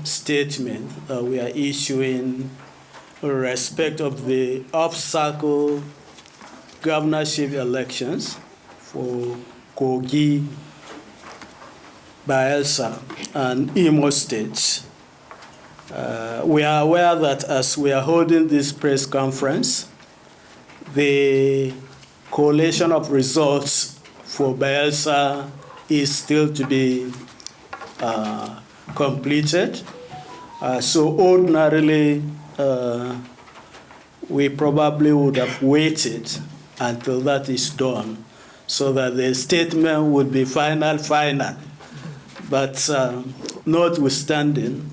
statement that we are issuing in respect of the off-cycle governorship elections for Kogi, Bayelsa, and Imo states. We are aware that as we are holding this press conference, the collation of results for Bayelsa is still to be completed. So ordinarily, we probably would have waited until that is done so that the statement would be final. But notwithstanding,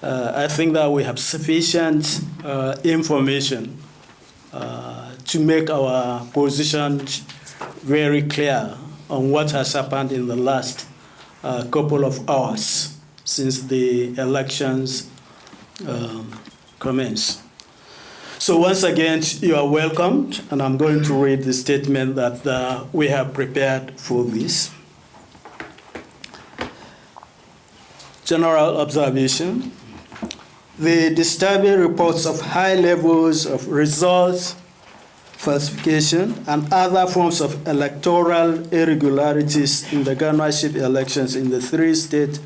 I think that we have sufficient information to make our position very clear on what has happened in the last couple of hours since the elections commenced. So once again, you are welcomed, and I'm going to read the statement that we have prepared for this. General observation. The disturbing reports of high levels of results falsification and other forms of electoral irregularities in the governorship elections in the three states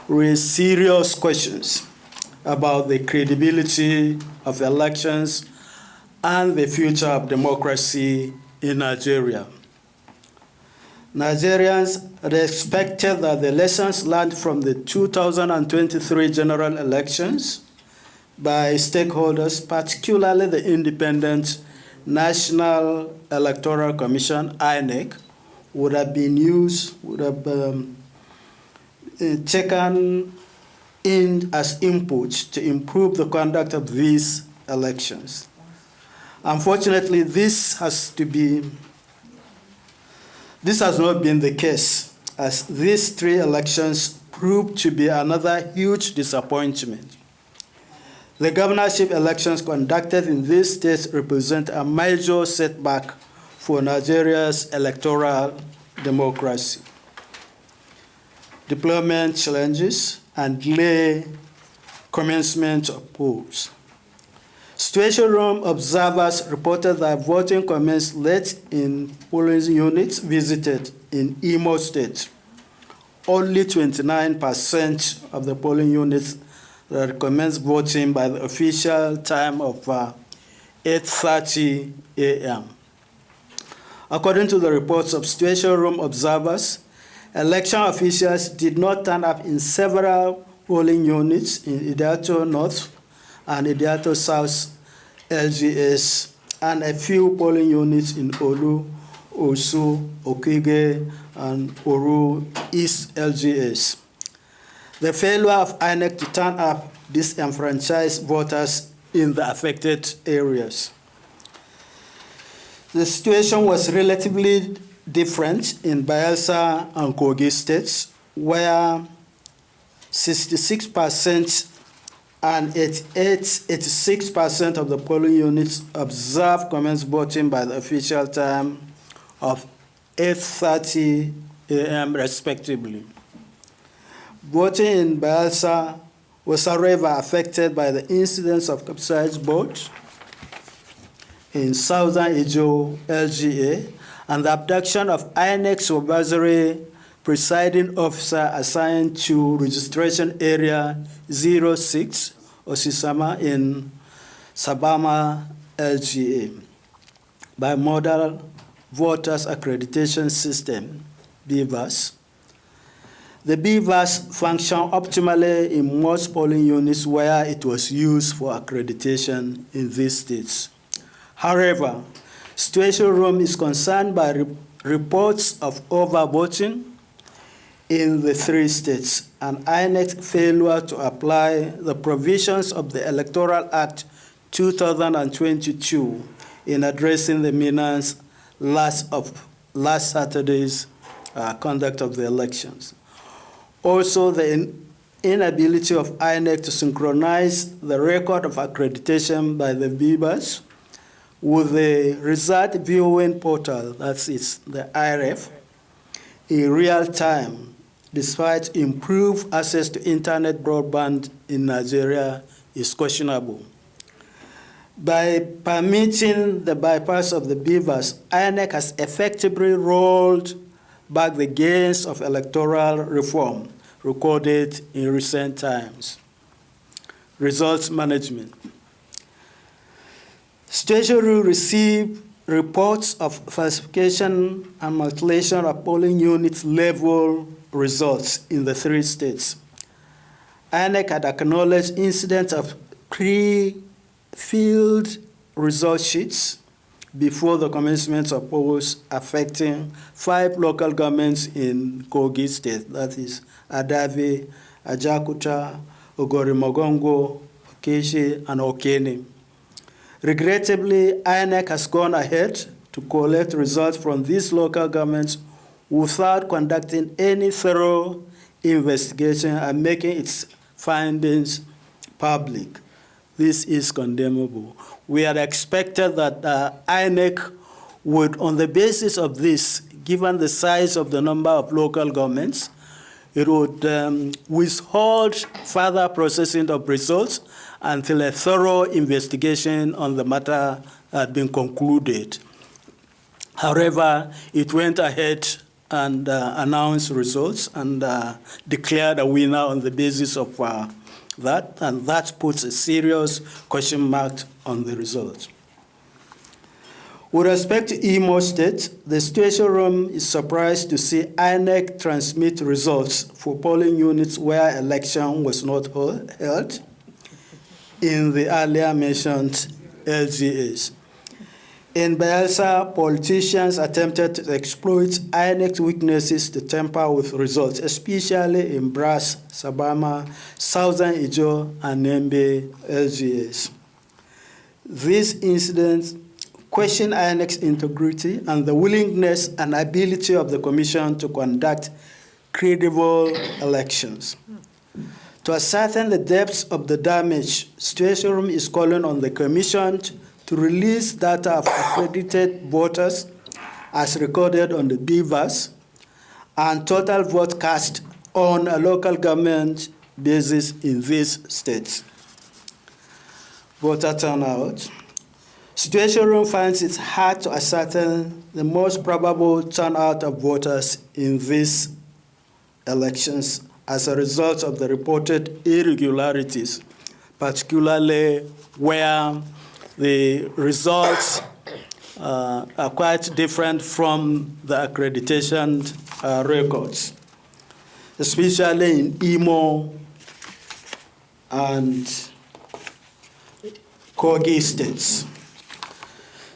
raise serious questions about the credibility of elections and the future of democracy in Nigeria. Nigerians had expected that the lessons learned from the 2023 general elections by stakeholders, particularly the independent National Electoral Commission, INEC, would have been used, would have taken in as input to improve the conduct of these elections. Unfortunately, this has not been the case, as these three elections proved to be another huge disappointment. The governorship elections conducted in these states represent a major setback for Nigeria's electoral democracy. Deployment challenges and delay commencement of polls. Situation room observers reported that voting commenced late in polling units visited in Imo State. Only 29% of the polling units that commenced voting by the official time of 8:30 a.m. According to the reports of situation room observers, election officials did not turn up in several polling units in Idato North and Idato South LGS and a few polling units in Olu, Osu, Okige, and Oru East LGS. The failure of INEC to turn up disenfranchised voters in the affected areas. The situation was relatively different in Bayelsa and Kogi states, where 66% and 86% of the polling units observed commenced voting by the official time of 8:30 a.m. respectively. Voting in Bayelsa was, however, affected by the incidence of capsized boats in southern Ijo LGA and the abduction of INEC supervisory presiding officer assigned to registration area 06, Osisama, in Sabama LGA by Model Voters Accreditation System, BVAS. The BVAS functioned optimally in most polling units where it was used for accreditation in these states. However, Situation Room is concerned by reports of overvoting in the three states and INEC's failure to apply the provisions of the Electoral Act 2022 in addressing the menace last Saturday's conduct of the elections. Also, the inability of INEC to synchronize the record of accreditation by the BVAS with the result viewing portal, that's the IRF, in real time, despite improved access to internet broadband in Nigeria, is questionable. By permitting the bypass of the beavers, INEC has effectively rolled back the gains of electoral reform recorded in recent times. Results management. Statutory received reports of falsification and manipulation of polling unit level results in the 3 states. INEC had acknowledged incidents of pre-filled result sheets before the commencement of polls affecting 5 local governments in Kogi State, that is Adavi, Ajakuta, Ogorimogongo, Okeshi, and Okene. Regrettably, INEC has gone ahead to collect results from these local governments without conducting any thorough investigation and making its findings public. This is condemnable. We had expected that INEC would, on the basis of this, given the size of the number of local governments, it would withhold further processing of results until a thorough investigation on the matter had been concluded. However, it went ahead and announced results and declared a winner on the basis of that, and that puts a serious question mark on the results. With respect to Imo State, the situation room is surprised to see INEC transmit results for polling units where election was not held in the earlier mentioned LGAs. In Bayelsa, politicians attempted to exploit INEC's weaknesses to tamper with results, especially in Brass, Sabama, Southern Ijo, and Nembe LGAs. These incidents question INEC's integrity and the willingness and ability of the Commission to conduct credible elections. To ascertain the depths of the damage, Situation Room is calling on the Commission to release data of accredited voters as recorded on the beavers and total vote cast on a local government basis in these states. Voter turnout. Situation Room finds it hard to ascertain the most probable turnout of voters in these elections as a result of the reported irregularities, particularly where the results are quite different from the accreditation records, especially in Imo and Kogi states.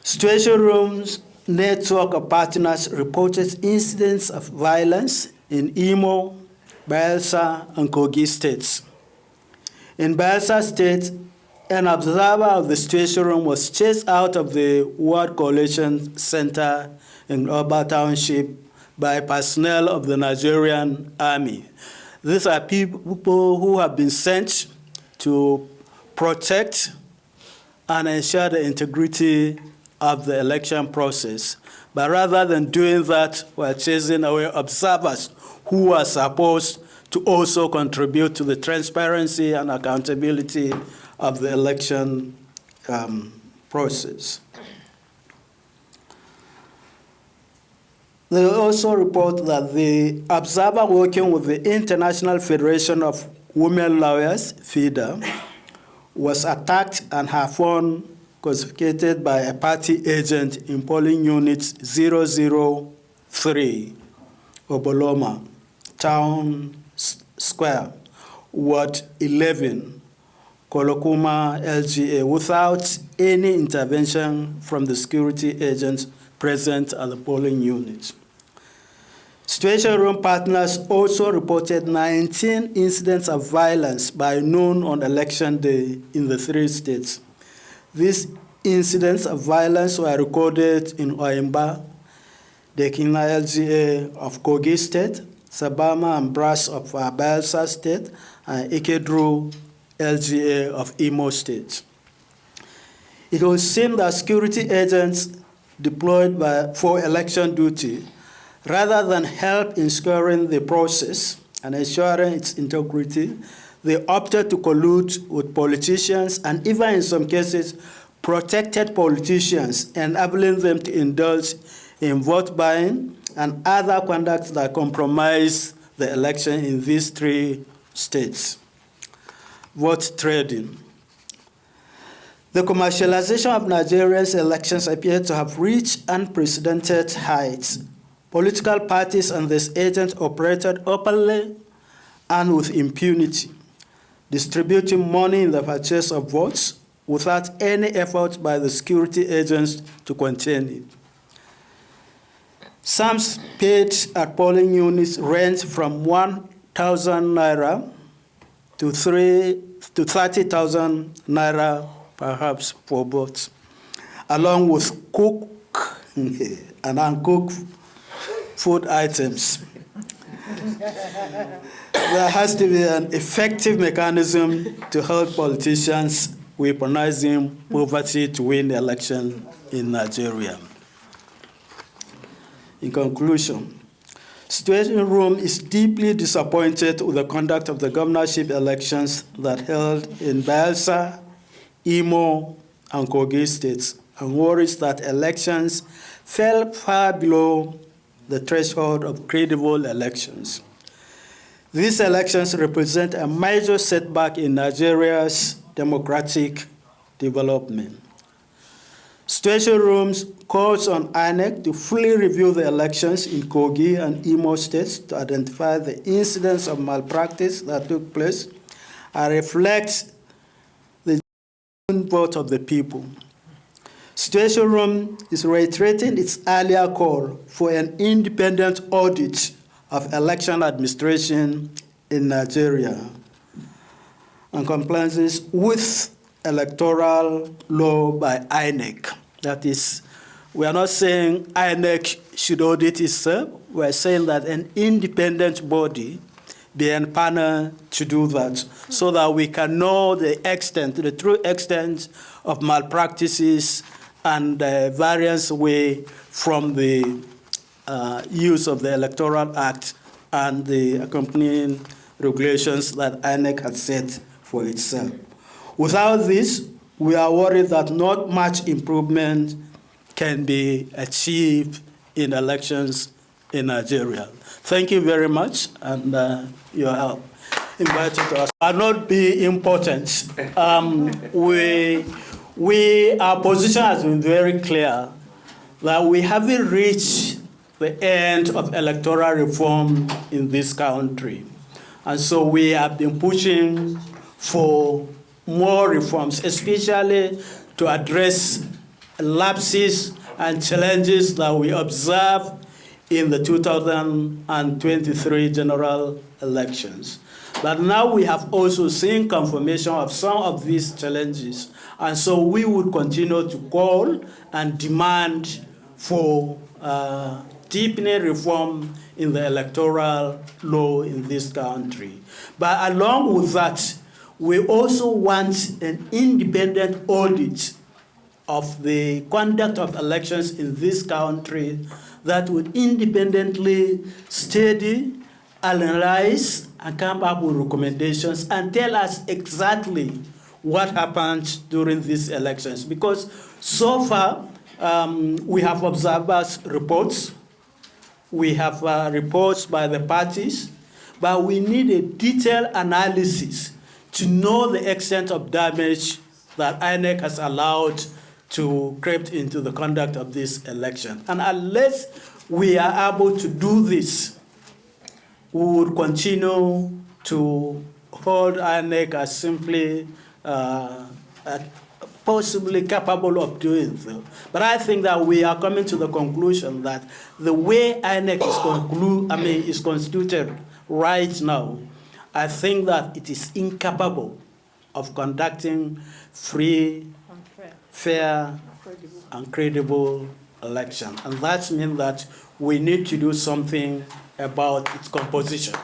Situation Room's network of partners reported incidents of violence in Imo, Bayelsa, and Kogi states. In Bayelsa State, an observer of the Situation Room was chased out of the World Coalition Center in Oba Township by personnel of the Nigerian Army. These are people who have been sent to protect and ensure the integrity of the election process. But rather than doing that, we're chasing away observers who are supposed to also contribute to the transparency and accountability of the election process. They also report that the observer working with the International Federation of Women Lawyers, FIDA, was attacked and her phone confiscated by a party agent in polling units 003, Oboloma, Town Square, Ward 11, Kolokuma LGA, without any intervention from the security agents present at the polling unit. Situation Room partners also reported 19 incidents of violence by noon on election day in the 3 states. These incidents of violence were recorded in Oimba, the Kina LGA of Kogi State, Sabama and Brass of Bayelsa State, and Ikedru LGA of Imo State. It would seem that security agents deployed for election duty, rather than help in securing the process, and ensuring its integrity, they opted to collude with politicians and even in some cases protected politicians, enabling them to indulge in vote buying and other conduct that compromise the election in these 3 states. Vote trading. The commercialization of Nigeria's elections appears to have reached unprecedented heights. Political parties and these agents operated openly and with impunity, distributing money in the purchase of votes without any effort by the security agents to contain it. Sums paid at polling units range from 1,000 naira to 30,000 naira, perhaps, for votes, along with cooked and uncooked food items. There has to be an effective mechanism to help politicians weaponizing poverty to win the election in Nigeria. In conclusion, Situation Room is deeply disappointed with the conduct of the governorship elections that held in Bayelsa, Imo, and Kogi states, and worries that elections fell far below the threshold of credible elections. These elections represent a major setback in Nigeria's democratic development. Situation Rooms calls on INEC to fully review the elections in Kogi and Imo states to identify the incidents of malpractice that took place and reflect the genuine vote of the people. Situation Room is reiterating its earlier call for an independent audit of election administration in Nigeria and compliances with electoral law by INEC. That is, we are not saying INEC should audit itself. We are saying that an independent body be empaneled to do that so that we can know the extent, the true extent of malpractices and variance away from the use of the Electoral Act and the accompanying regulations that INEC has set for itself. Without this, we are worried that not much improvement can be achieved in elections in Nigeria. Thank you very much, and you are invited to us. Are not be important. Our position has been very clear that we haven't reached the end of electoral reform in this country. And so we have been pushing for more reforms, especially to address lapses and challenges that we observe in the 2023 general elections. But now we have also seen confirmation of some of these challenges. And so we would continue to call and demand for deepening reform in the electoral law in this country. But along with that, we also want an independent audit of the conduct of elections in this country that would independently study, analyze, and come up with recommendations and tell us exactly what happened during these elections. Because so far, we have observers' reports, we have reports by the parties, but we need a detailed analysis to know the extent of damage that INEC has allowed to creep into the conduct of this election. And unless we are able to do this, we would continue to hold INEC as simply possibly capable of doing so. But I think that we are coming to the conclusion that the way INEC is constituted right now, I think that it is incapable of conducting free, fair, and credible election. And that means that we need to do something about its composition.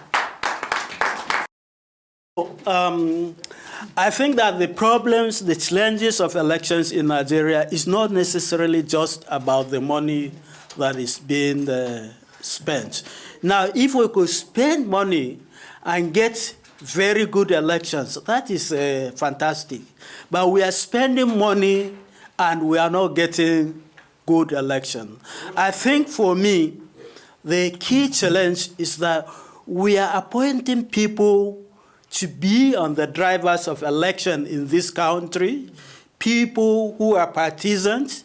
I think that the problems, the challenges of elections in Nigeria is not necessarily just about the money that is being spent. Now, if we could spend money and get very good elections. That is fantastic. But we are spending money and we are not getting good election. I think for me, the key challenge is that we are appointing people to be on the drivers of election in this country, people who are partisans,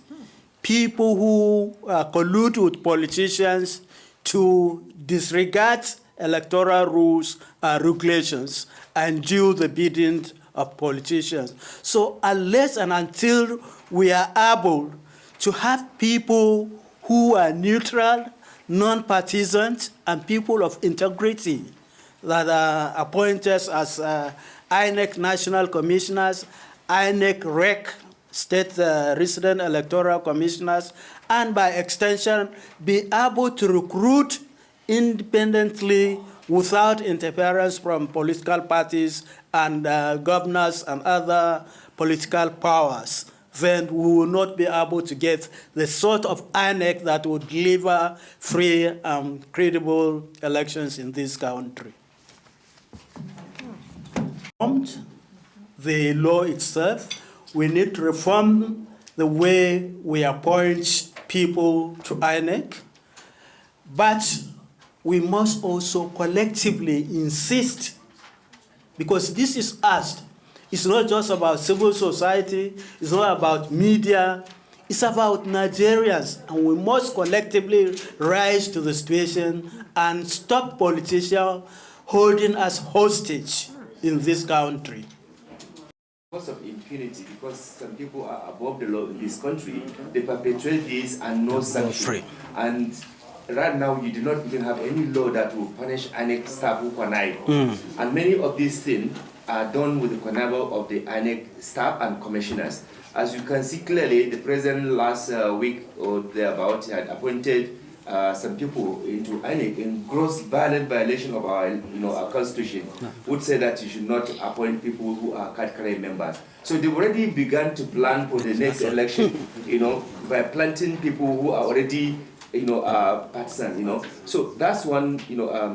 people who collude with politicians to disregard electoral rules and regulations and do the bidding of politicians. So unless and until we are able to have people who are neutral, non-partisans, and people of integrity that are appointed as INEC national commissioners, INEC REC, state resident electoral commissioners, and by extension, be able to recruit independently without interference from political parties and governors and other political powers, then we will not be able to get the sort of INEC that would deliver free and credible elections in this country. The law itself, we need to reform the way we appoint people to INEC, but we must also collectively insist, because this is us. It's not just about civil society, it's not about media, it's about Nigerians, and we must collectively rise to the situation and stop politicians holding us hostage in this country. Because of impunity, because some people are above the law in this country, they perpetrate this and no sanction. And right now, you do not even have any law that will punish INEC staff who connive. And many of these things are done with the connivance of the INEC staff and commissioners. As you can see clearly, the president last week or thereabout had appointed some people into INEC in gross violent violation of our constitution. Would say that you should not appoint people who are card-carrying members. So they've already begun to plan for the next election, by planting people who are already partisan, So that's one,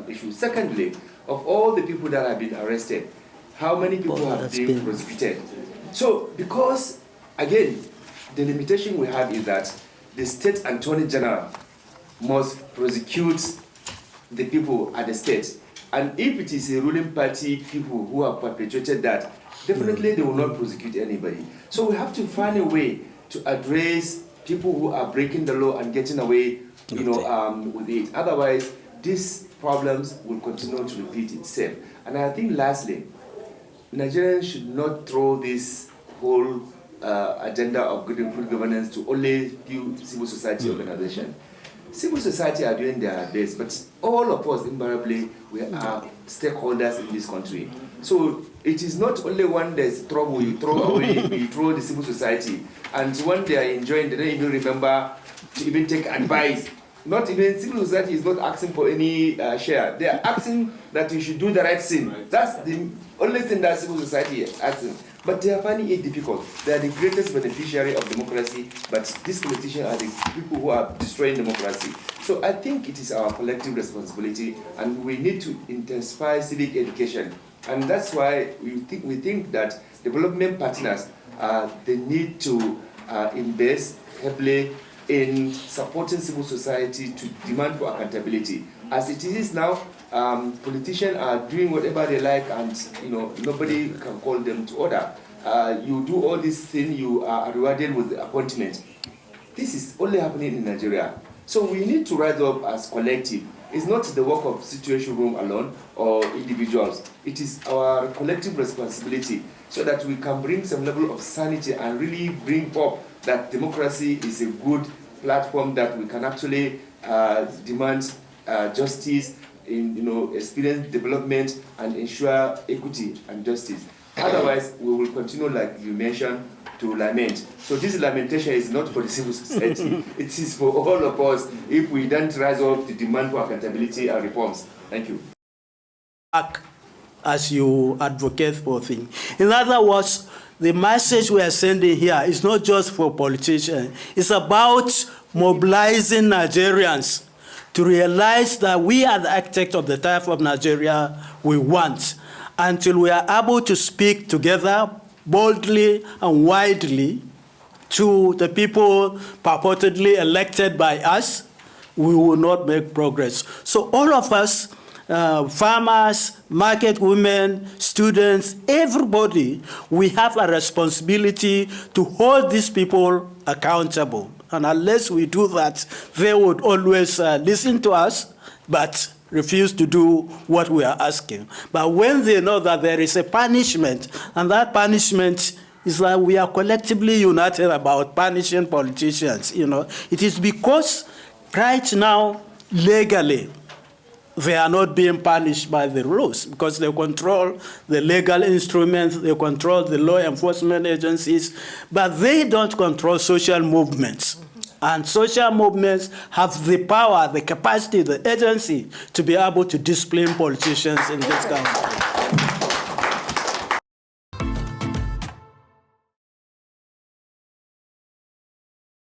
issue. Secondly, of all the people that have been arrested, how many people have been prosecuted? So, because, again, the limitation we have is that the state attorney general must prosecute the people at the state. And if it is a ruling party people who have perpetrated that, definitely they will not prosecute anybody. So we have to find a way to address people who are breaking the law and getting away with it. Otherwise, these problems will continue to repeat itself. And I think lastly, Nigerians should not throw this whole agenda of good governance to only few civil society organizations. Civil society are doing their best, but all of us, invariably, we are stakeholders in this country. So it is not only when there's trouble, you throw away, you throw the civil society. And when they are enjoying, they don't even remember to even take advice. Not even civil society is not asking for any share. They are asking that you should do the right thing. That's the only thing that civil society is asking. But they are finding it difficult. They are the greatest beneficiary of democracy, but these politicians are the people who are destroying democracy. So I think it is our collective responsibility, and we need to intensify civic education. And that's why we think that development partners, they need to invest heavily in supporting civil society to demand for accountability. As it is now, politicians are doing whatever they like, and nobody can call them to order. You do all these things, you are rewarded with the appointment. This is only happening in Nigeria. So we need to rise up as collective. It's not the work of Situation Room alone or individuals. It is our collective responsibility so that we can bring some level of sanity and really bring up that democracy is a good platform that we can actually demand justice, experience development, and ensure equity and justice. Otherwise, we will continue, like you mentioned, to lament. So this lamentation is not for the civil society. It is for all of us if we don't rise up to demand for accountability and reforms. Thank you. As you advocate for things. In other words, the message we are sending here is not just for politicians. It's about mobilizing Nigerians to realize that we are the architect of the type of Nigeria we want, until we are able to speak together boldly and widely to the people purportedly elected by us, we will not make progress. So all of us, farmers, market women, students, everybody, we have a responsibility to hold these people accountable. And unless we do that, they would always listen to us, but refuse to do what we are asking. But when they know that there is a punishment, and that punishment is that we are collectively united about punishing politicians, it is because right now, legally, they are not being punished by the rules because they control the legal instruments, they control the law enforcement agencies, but they don't control social movements. And social movements have the power, the capacity, the agency to be able to discipline politicians in this country.